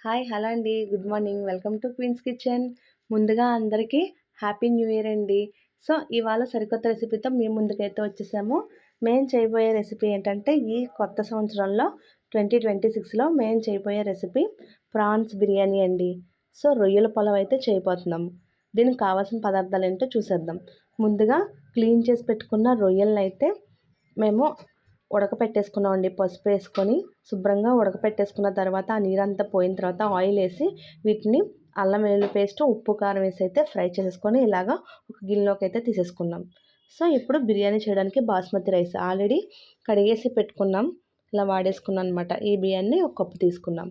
Hi! Hello అండి. Good morning. Welcome to Queen's Kitchen. ముందుగా అందరికీ హ్యాపీ న్యూ ఇయర్ అండి. సో, ఇవాళ సరికొత్త రెసిపీతో మీ ముందుకైతే వచ్చేసాము. మేము చేయబోయే రెసిపీ ఏంటంటే, ఈ కొత్త సంవత్సరంలో 2026లో మేము చేయబోయే రెసిపీ ప్రాన్స్ బిర్యానీ అండి. సో, రొయ్యల పులావ్ అయితే చేయబోతున్నాము. దీనికి కావాల్సిన పదార్థాలు ఏంటో చూసేద్దాం. ముందుగా క్లీన్ చేసి పెట్టుకున్న రొయ్యలనైతే మేము ఉడకపెట్టేసుకున్నామండి. పసుపు వేసుకొని శుభ్రంగా ఉడకపెట్టేసుకున్న తర్వాత ఆ నీరంతా పోయిన తర్వాత ఆయిల్ వేసి వీటిని అల్లం వెల్లుల్లి పేస్ట్, ఉప్పు, కారం వేసి అయితే ఫ్రై చేసేసుకొని ఇలాగా ఒక గిన్నెలోకి అయితే తీసేసుకున్నాం. సో, ఇప్పుడు బిర్యానీ చేయడానికి బాస్మతి రైస్ ఆల్రెడీ కడిగేసి పెట్టుకున్నాం. ఇలా వాడేసుకున్నాం అనమాట. ఈ బియ్యాన్ని ఒక కప్పు తీసుకున్నాం.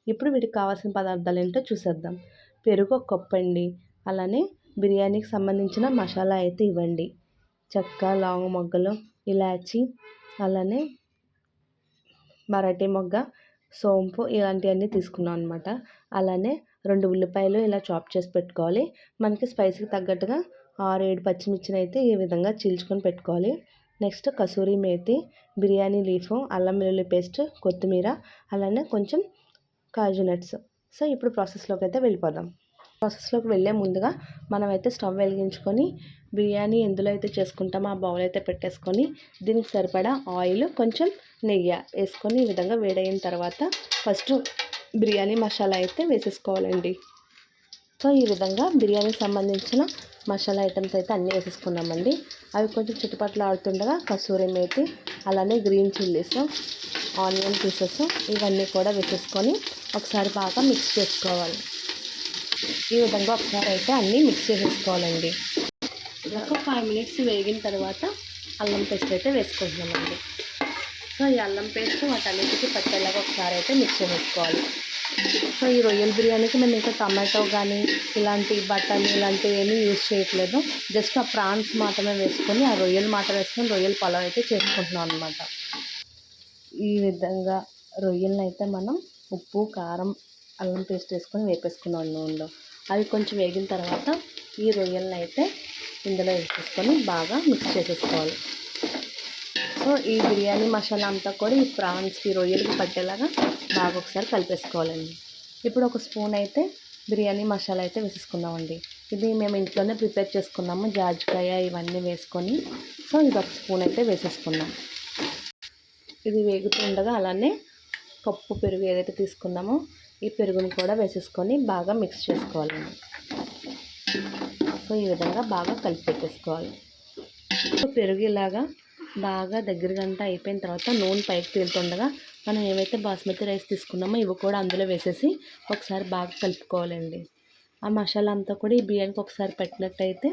ఇప్పుడు వీటికి కావాల్సిన పదార్థాలు ఏంటో చూసేద్దాం. పెరుగు ఒక కప్పు అండి. అలానే బిర్యానీకి సంబంధించిన మసాలా అయితే ఇవ్వండి. చెక్క, లవంగ మొగ్గలు, ఇలాచి, అలానే మరాఠీ మొగ్గ, సోంపు ఇలాంటివన్నీ తీసుకున్నాం అనమాట. అలానే 2 ఉల్లిపాయలు ఇలా చాప్ చేసి పెట్టుకోవాలి. మనకి స్పైసీకి తగ్గట్టుగా 6, 7 పచ్చిమిర్చిని అయితే ఈ విధంగా చీల్చుకొని పెట్టుకోవాలి. నెక్స్ట్ కసూరి మేతి, బిర్యానీ లీఫ్, అల్లం వెల్లుల్లి పేస్ట్, కొత్తిమీర, అలానే కొంచెం కాజు నట్స్. సో, ఇప్పుడు ప్రాసెస్లోకి అయితే వెళ్ళిపోదాం. ప్రాసెస్లోకి వెళ్ళే ముందుగా మనమైతే స్టవ్ వెలిగించుకొని బిర్యానీ ఎందులో అయితే చేసుకుంటామో ఆ బౌల్ అయితే పెట్టేసుకొని దీనికి సరిపడా ఆయిల్, కొంచెం నెయ్యి వేసుకొని ఈ విధంగా వేడైన తర్వాత ఫస్ట్ బిర్యానీ మసాలా అయితే వేసేసుకోవాలండి. సో, ఈ విధంగా బిర్యానీకి సంబంధించిన మసాలా ఐటమ్స్ అయితే అన్నీ వేసేసుకున్నామండి. అవి కొంచెం చుట్టుపక్కల ఆడుతుండగా కసూరి మేతి, అలానే గ్రీన్ చిల్లీస్, ఆనియన్ పీసెస్ ఇవన్నీ కూడా వేసేసుకొని ఒకసారి బాగా మిక్స్ చేసుకోవాలి. ఈ విధంగా ఒకసారి అయితే అన్నీ మిక్స్ చేసేసుకోవాలండి. ఒక 5 మినిట్స్ వేగిన తర్వాత అల్లం పేస్ట్ అయితే వేసుకుంటున్నామండి. సో, ఈ అల్లం పేస్ట్ వాటన్నిటికీ పట్టేలాగా ఒకసారి అయితే మిక్స్ చేసేసుకోవాలి. సో, ఈ రొయ్యల బిర్యానీకి మేము ఇంకా టమాటో కానీ ఇలాంటి బటన్ ఇలాంటివి ఏమీ యూజ్ చేయట్లేదు. జస్ట్ ఆ ప్రాన్స్ మాత్రమే వేసుకొని ఆ రొయ్యలు మాత్రం వేసుకొని రొయ్యల పులావ్ అయితే చేసుకుంటున్నాం అనమాట. ఈ విధంగా రొయ్యలను అయితే మనం ఉప్పు, కారం, అల్లం పేస్ట్ వేసుకొని వేపేసుకున్నాం నూనెలో. అవి కొంచెం వేగిన తర్వాత ఈ రొయ్యలను అయితే ఇందులో వేసేసుకొని బాగా మిక్స్ చేసేసుకోవాలి. సో, ఈ బిర్యానీ మసాలా అంతా కూడా ఈ ప్రాన్స్కి, రొయ్యలకి పట్టేలాగా బాగా ఒకసారి కలిపేసుకోవాలండి. ఇప్పుడు ఒక స్పూన్ అయితే బిర్యానీ మసాలా అయితే వేసేసుకున్నామండి. ఇది మేము ఇంట్లోనే ప్రిపేర్ చేసుకున్నాము. జాజికాయ ఇవన్నీ వేసుకొని. సో, ఇది ఒక స్పూన్ అయితే వేసేసుకున్నాం. ఇది వేగుతుండగా అలానే కప్పు పెరుగు ఏదైతే తీసుకున్నామో ఈ పెరుగుని కూడా వేసేసుకొని బాగా మిక్స్ చేసుకోవాలండి. సో, ఈ విధంగా బాగా కలిపి పెట్టేసుకోవాలి. పెరుగు ఇలాగా బాగా దగ్గరగంట అయిపోయిన తర్వాత నూనె పైకి తేలుతుండగా మనం ఏవైతే బాస్మతి రైస్ తీసుకున్నామో ఇవి కూడా అందులో వేసేసి ఒకసారి బాగా కలుపుకోవాలండి. ఆ మసాలా అంతా కూడా ఈ బియ్యానికి ఒకసారి పెట్టినట్టయితే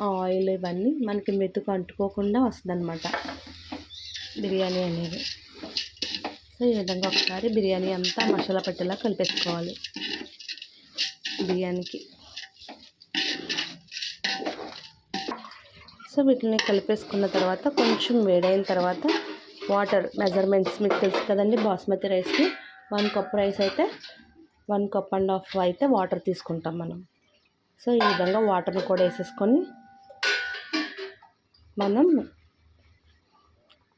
ఆ ఆయిల్ ఇవన్నీ మనకి మెతుకు అంటుకోకుండా వస్తుందన్నమాట బిర్యానీ అనేది. సో, ఈ విధంగా ఒకసారి బిర్యానీ అంతా మసాలా పట్టేలా కలిపేసుకోవాలి బిర్యానీకి. సో, వీటిని కలిపేసుకున్న తర్వాత కొంచెం వేడైన తర్వాత వాటర్ మెజర్మెంట్స్ మీకు తెలుసు కదండి. బాస్మతి రైస్కి 1 కప్ రైస్ అయితే 1.5 కప్ అయితే వాటర్ తీసుకుంటాం మనం. సో, ఈ విధంగా వాటర్ని కూడా వేసేసుకొని మనం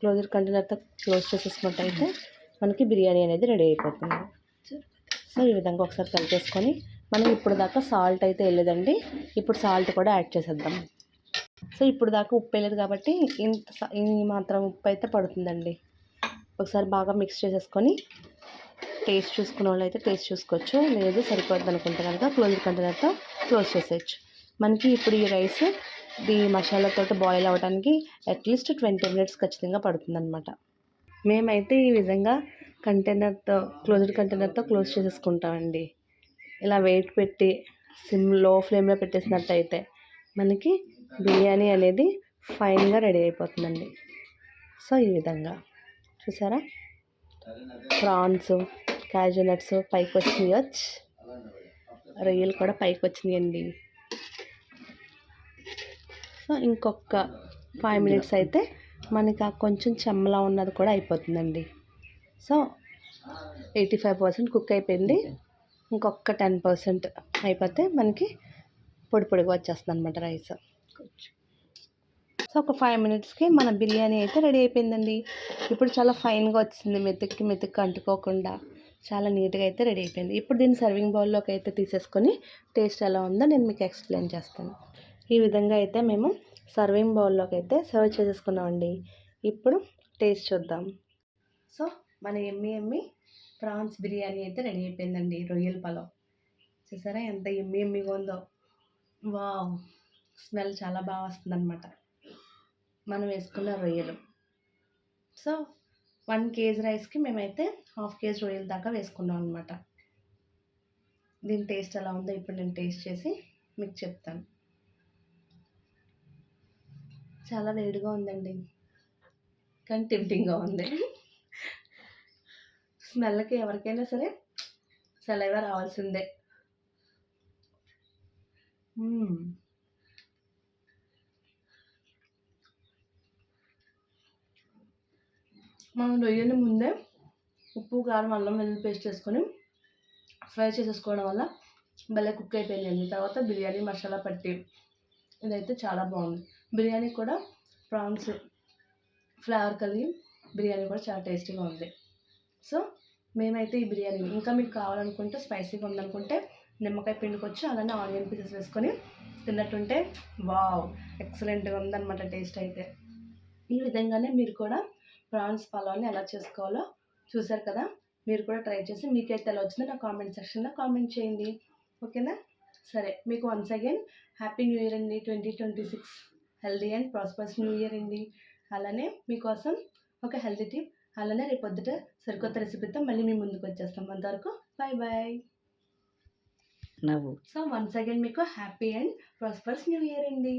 క్లోజర్ కంటైనర్తో క్లోజ్ చేసేసుకున్నట్టయితే మనకి బిర్యానీ అనేది రెడీ అయిపోతుంది. సో, ఈ విధంగా ఒకసారి కలిపేసుకొని మనం ఇప్పుడు దాకా సాల్ట్ అయితే వేయలేదండి. ఇప్పుడు సాల్ట్ కూడా యాడ్ చేసేద్దాం. సో, ఇప్పుడు దాకా ఉప్పు వేయలేదు కాబట్టి ఈ మాత్రం ఉప్పు అయితే పడుతుందండి. ఒకసారి బాగా మిక్స్ చేసేసుకొని టేస్ట్ చూసుకునే వాళ్ళు అయితే టేస్ట్ చూసుకోవచ్చు. లేదు సరిపోద్ది అనుకుంటే కనుక క్లోజర్ కంటైనర్తో క్లోజ్ చేసేయచ్చు. మనకి ఇప్పుడు ఈ రైస్ ఈ మసాలాతో బాయిల్ అవ్వడానికి అట్లీస్ట్ 20 మినిట్స్ ఖచ్చితంగా పడుతుందన్నమాట. మేమైతే ఈ విధంగా క్లోజ్డ్ కంటైనర్తో క్లోజ్ చేసేసుకుంటామండి. ఇలా వెయిట్ పెట్టి లో ఫ్లేమ్లో పెట్టేసినట్టయితే మనకి బిర్యానీ అనేది ఫైన్గా రెడీ అయిపోతుందండి. సో, ఈ విధంగా చూసారా ప్రాన్స్, కాజు నట్స్ పైకి వచ్చినాయి, రొయ్యలు కూడా పైకి వచ్చినాయండి. సో, ఇంకొక 5 మినిట్స్ అయితే మనకి కొంచెం చెమ్మలా ఉన్నది కూడా అయిపోతుందండి. సో, 85% కుక్ అయిపోయింది. ఇంకొక 10% అయిపోతే మనకి పొడి పొడిగా వచ్చేస్తుంది అనమాట రైస్. సో, ఒక 5 మినిట్స్కి మన బిర్యానీ అయితే రెడీ అయిపోయిందండి. ఇప్పుడు చాలా ఫైన్గా వచ్చింది, మెతుక్కి అంటుకోకుండా. చాలా నీట్గా అయితే రెడీ అయిపోయింది. ఇప్పుడు దీన్ని సర్వింగ్ బౌల్లోకి అయితే తీసేసుకొని టేస్ట్ ఎలా ఉందో నేను మీకు ఎక్స్ప్లెయిన్ చేస్తాను. ఈ విధంగా అయితే మేము సర్వింగ్ బౌల్లోకి అయితే సర్వ్ చేసేసుకున్నామండి. ఇప్పుడు టేస్ట్ చూద్దాం. సో మన ఎమ్మి ప్రాన్స్ బిర్యానీ అయితే రెడీ అయిపోయిందండి. రొయ్యల పలావ్ చూసారా ఎంత ఎమ్మిగా ఉందో. వావ్, స్మెల్ చాలా బాగా వస్తుందన్నమాట మనం వేసుకున్న రొయ్యలు. సో 1 kg రైస్కి మేమైతే 1/2 kg రొయ్యల దాకా వేసుకున్నాం అనమాట. దీని టేస్ట్ ఎలా ఉందో ఇప్పుడు నేను టేస్ట్ చేసి మీకు చెప్తాను. చాలా వేడిగా ఉందండి, కానీ టెంప్టింగ్గా ఉంది. స్మెల్కి ఎవరికైనా సరే సలైవా రావాల్సిందే. మనం రొయ్యని ముందే ఉప్పు, కారం, అల్లం వెల్లుల్లి పేస్ట్ వేసుకొని ఫ్రై చేసేసుకోవడం వల్ల భలే కుక్ అయిపోయింది. తర్వాత బిర్యానీ మసాలా పట్టి ఇదైతే చాలా బాగుంది. బిర్యానీ కూడా ప్రాన్స్ ఫ్లేవర్ కలిగి బిర్యానీ కూడా చాలా టేస్టీగా ఉంది. సో మేమైతే ఈ బిర్యానీ ఇంకా మీకు కావాలనుకుంటే స్పైసీగా ఉందనుకుంటే నిమ్మకాయ పిండుకొచ్చి అలానే ఆనియన్ పీసెస్ వేసుకొని తిన్నట్టుంటే వావ్, ఎక్సలెంట్గా ఉందన్నమాట టేస్ట్ అయితే. ఈ విధంగానే మీరు కూడా ప్రాన్స్ పలావ్ని ఎలా చేసుకోవాలో చూసారు కదా. మీరు కూడా ట్రై చేసి మీకైతే ఎలా వచ్చిందో నా కామెంట్ సెక్షన్లో కామెంట్ చేయండి. ఓకేనా? సరే, మీకు once again happy new year అండి. 2026 healthy and prosperous new year అండి. అలానే మీకోసం ఒక హెల్తీ టిప్, అలానే రేపు పొద్దుట సరికొత్త రెసిపీతో మళ్ళీ మీ ముందుకు వచ్చేస్తాం. అంతవరకు bye bye. So once again మీకు happy and prosperous new year అండి.